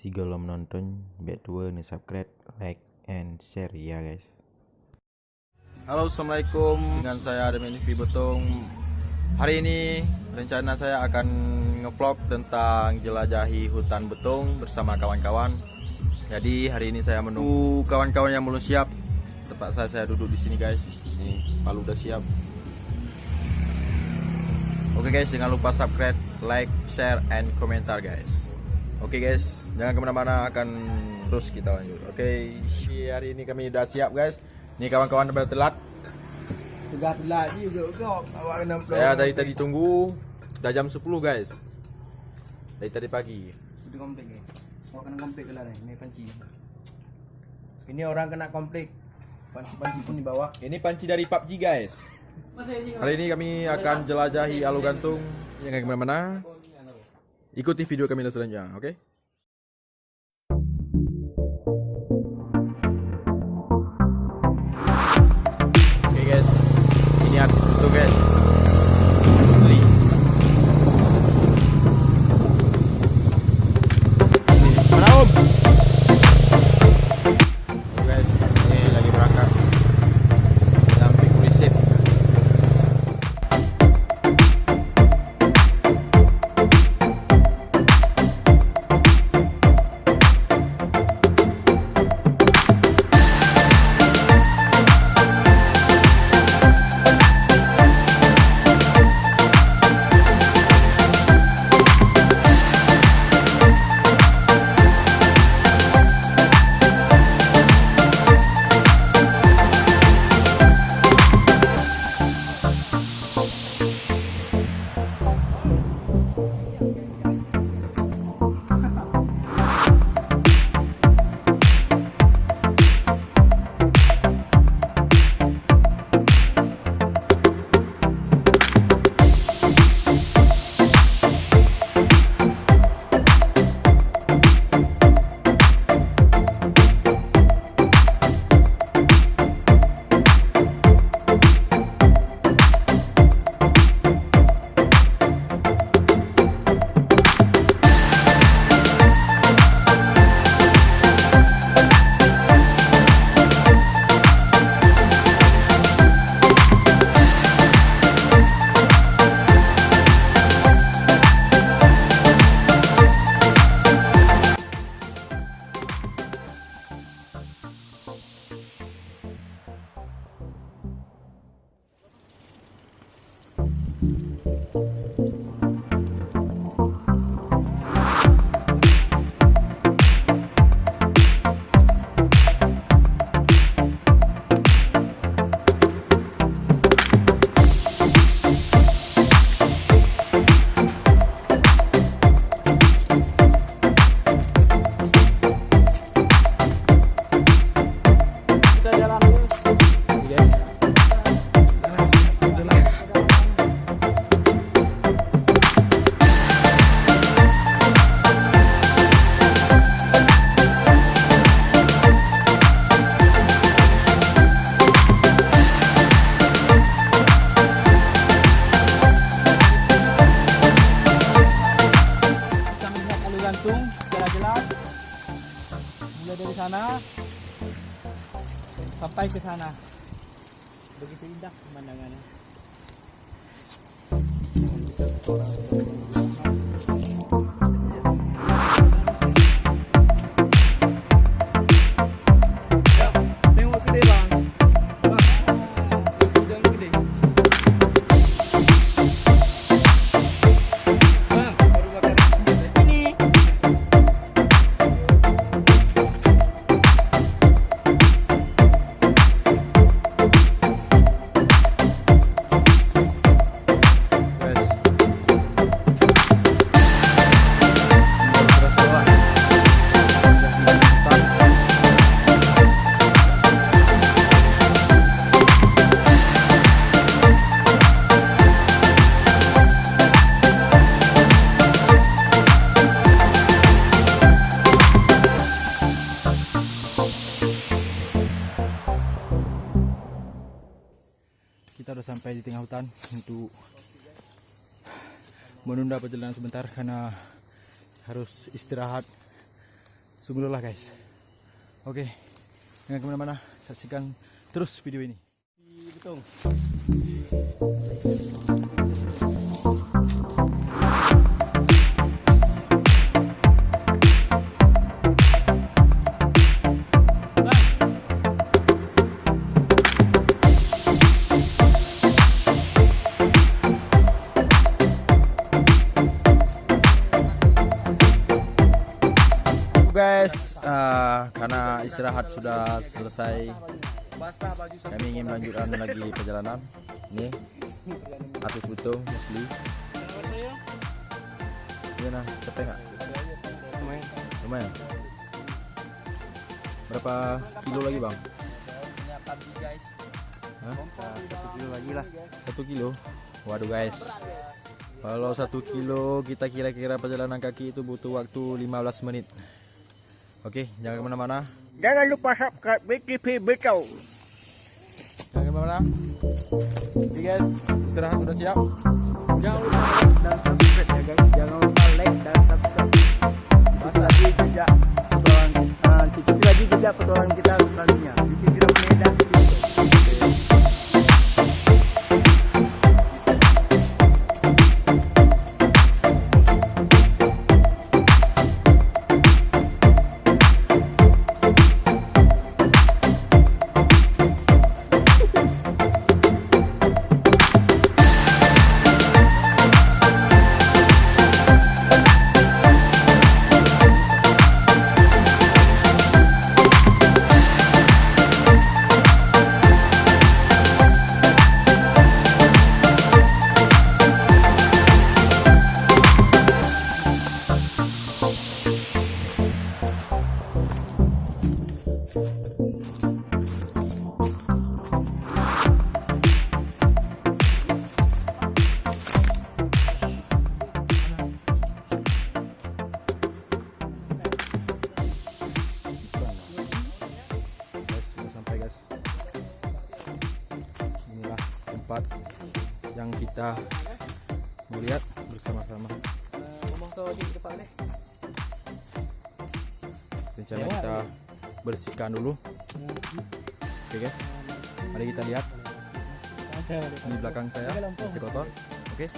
Si kalau menonton, bet dua nih subscribe, like, and share ya guys. Halo, assalamualaikum. Dengan saya Admin Betung. Hari ini rencana saya akan ngevlog tentang jelajahi hutan betung bersama kawan-kawan. Jadi hari ini saya menunggu kawan-kawan yang belum siap. Terpaksa saya duduk di sini guys. Ini Palu udah siap. Oke guys, jangan lupa subscribe, like, share, and komentar guys. Oke guys, jangan kemana-mana, akan terus kita lanjut. Oke, hari ini kami udah siap guys. Ini kawan-kawan udah telat. Sudah telat juga awak kena Saya dari tadi tunggu, udah jam 10 guys. Dari tadi pagi. Itu komplek ni. Awak kena komplek ke lah ni panci. Ini orang kena komplek. Panci pun di bawah. Ini panci dari PUBG guys. Hari ini kami akan jelajahi Alu Gantung. Jangan kemana-mana. Ikuti video kami selanjutnya, oke? Oke guys, ini artis itu guys. Asli. Mana om? Oh guys, ini lagi berangkat. Sampai kulisip. Gantung secara jelas. Mulai dari sana sampai ke sana. Begitu indah pemandangannya. Tengok gede bang. Sidang gede. Baru bakar ini. Kita sudah sampai di tengah hutan untuk menunda perjalanan sebentar karena harus istirahat sungguh lelah guys. Oke, jangan kemana-mana, saksikan terus video ini. Betul. Guys, karena istirahat sudah selesai, kami ingin melanjutkan lagi perjalanan. Ini artis betul Musli. Gimana? Capek nggak? Lumayan. Berapa kilo lagi bang? Hah? 1 kilo lagi lah. 1 kilo? Waduh guys, kalau 1 kilo kita kira-kira perjalanan kaki itu butuh waktu 15 menit. Oke, jangan kemana-mana. Jangan lupa subscribe BTV Betul. Jangan kemana-mana. Oke guys, istirahat sudah siap. Jangan lupa like dan subscribe ya guys. Jangan lupa like dan subscribe. Ikuti lagi jejak petualangan kita selanjutnya. Bikin film medan. Tempat yang kita mau lihat bersama-sama. Rencana kita bersihkan dulu. Oke guys, mari kita lihat. Di belakang saya masih kotor. Oke.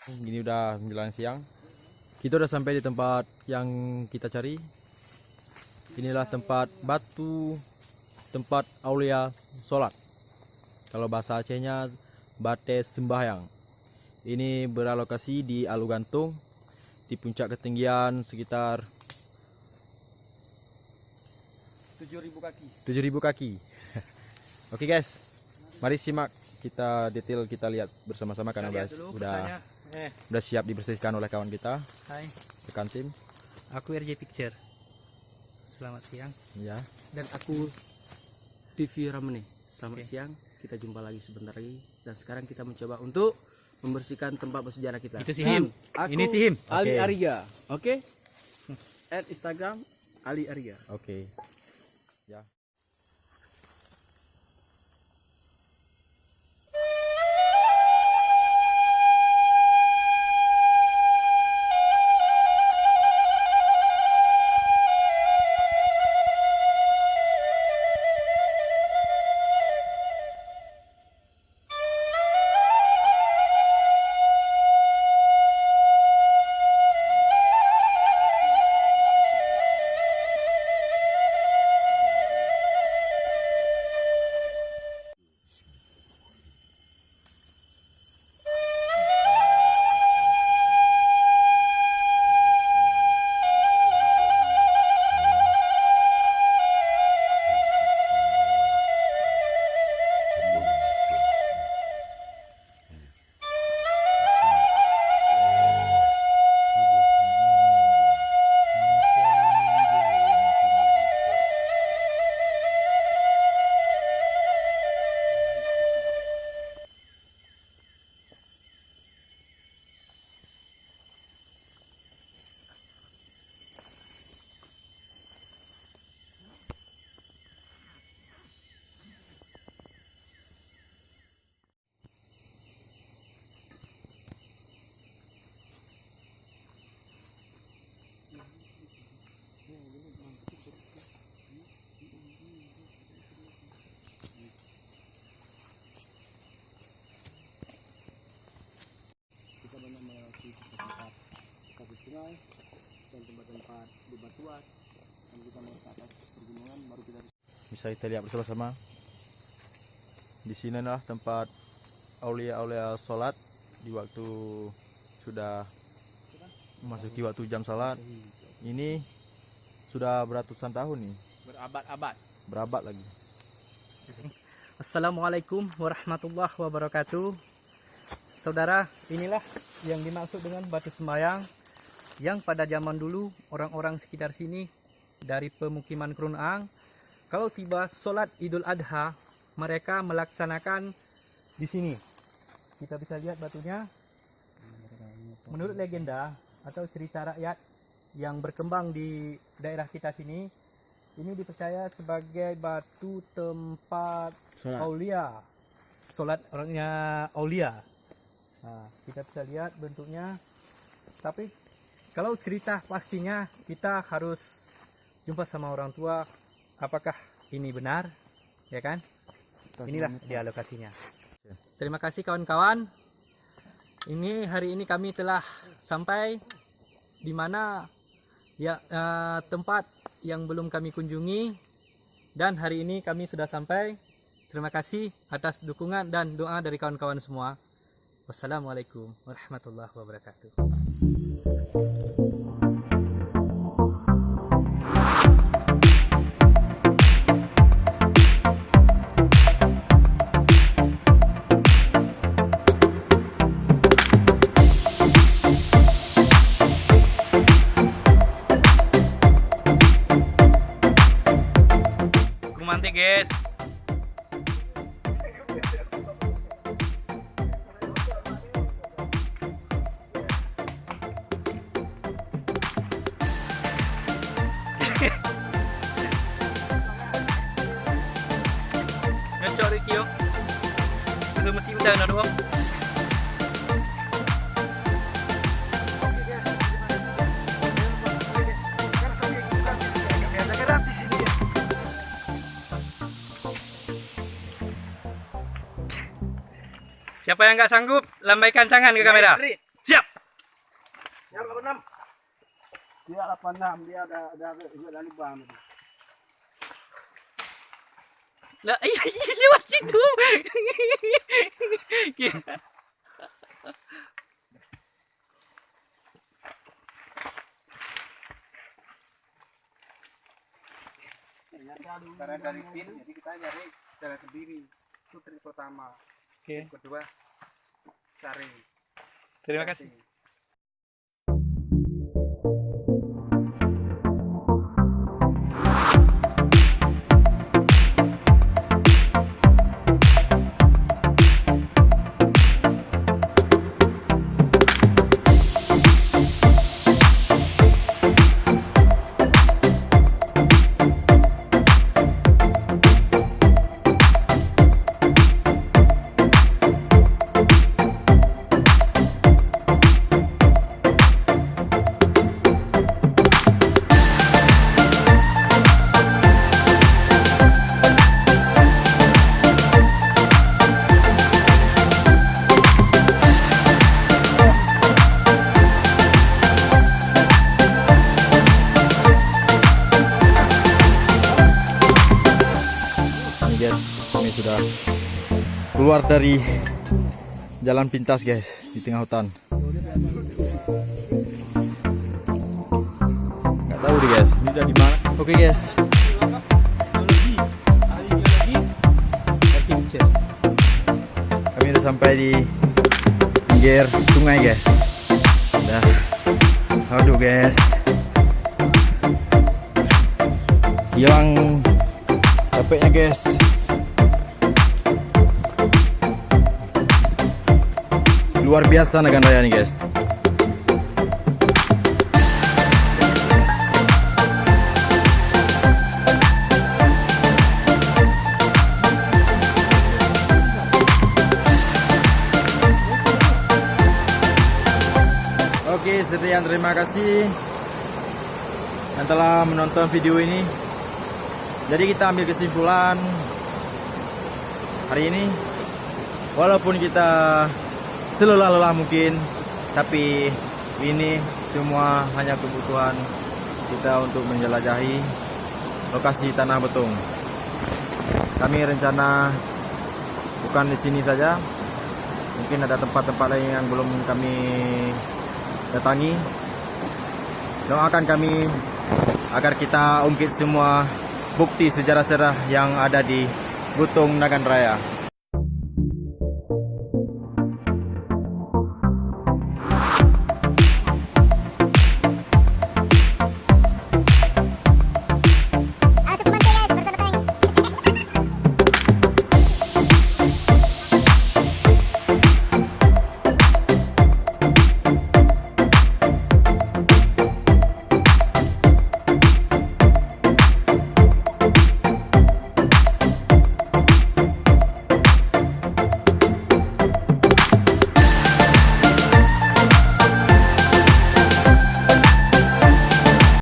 Gini udah menjelang siang. Kita udah sampai di tempat yang kita cari. Inilah tempat batu, tempat aulia sholat. Kalau bahasa Acehnya bate sembahyang. Ini beralokasi di Alugantung, di puncak ketinggian sekitar 7.000 kaki. 7.000 kaki. Oke guys, mari simak kita detail, kita lihat bersama-sama karena udah siap dibersihkan oleh kawan kita. Hai, Rekan tim. aku RJ Picture. Selamat siang. Ya. Dan aku TV Ramene. Selamat siang. Kita jumpa lagi sebentar lagi. Dan sekarang kita mencoba untuk membersihkan tempat bersejarah kita. Itu si Him. Ini si Him. Ali Oke. Ariga. Oke? At Instagram Ali Ariga. Oke. Ya. sungai dan tempat-tempat bebatuan, dan kita naik ke atas pergunungan baru kita Bisa kita lihat bersama-sama. Di sini adalah tempat aulia-aulia sholat di waktu sudah memasuki waktu jam salat. Ini sudah beratusan tahun nih, berabad lagi. Assalamualaikum warahmatullahi wabarakatuh. Saudara, inilah yang dimaksud dengan batu sembayang yang pada zaman dulu orang-orang sekitar sini dari pemukiman Krunang, kalau tiba sholat Idul Adha, mereka melaksanakan di sini. Kita bisa lihat batunya. Menurut legenda atau cerita rakyat yang berkembang di daerah kita sini, ini dipercaya sebagai batu tempat aulia, sholat orangnya aulia. Nah, kita bisa lihat bentuknya. Tapi kalau cerita pastinya kita harus jumpa sama orang tua. Apakah ini benar? Ya kan? Inilah dia lokasinya. Terima kasih kawan-kawan. Hari ini kami telah sampai di mana ya tempat yang belum kami kunjungi, dan hari ini kami sudah sampai. Terima kasih atas dukungan dan doa dari kawan-kawan semua. Wassalamualaikum warahmatullahi wabarakatuh. Kumante guys. Ngecok Ricky yo. Itu mesti udah na doang. Siapa yang nggak sanggup, lambaikan tangan ke kamera. Siap. Yang 86. Dia 86, dia ada lubang. Lah, iya lewat situ. Karena dari pin, jadi kita nyari jalan sendiri. Itu trik pertama. Oke. Kedua, cari. Terima kasih. Kami sudah keluar dari jalan pintas guys, di tengah hutan. Nggak tahu deh guys, ini udah di mana? Oke guys. Kami udah sampai di pinggir sungai guys. Nah, aduh guys, hilang capeknya guys. Luar biasa Nagan Raya nih guys. Oke, sekian, terima kasih yang telah menonton video ini. Jadi kita ambil kesimpulan hari ini, walaupun kita selelah-lelah mungkin, tapi ini semua hanya kebutuhan kita untuk menjelajahi lokasi Tanah Betung. Kami rencana bukan di sini saja, mungkin ada tempat-tempat lain yang belum kami datangi. Doakan kami agar kita ungkit semua bukti sejarah-sejarah yang ada di Butung Nagan Raya.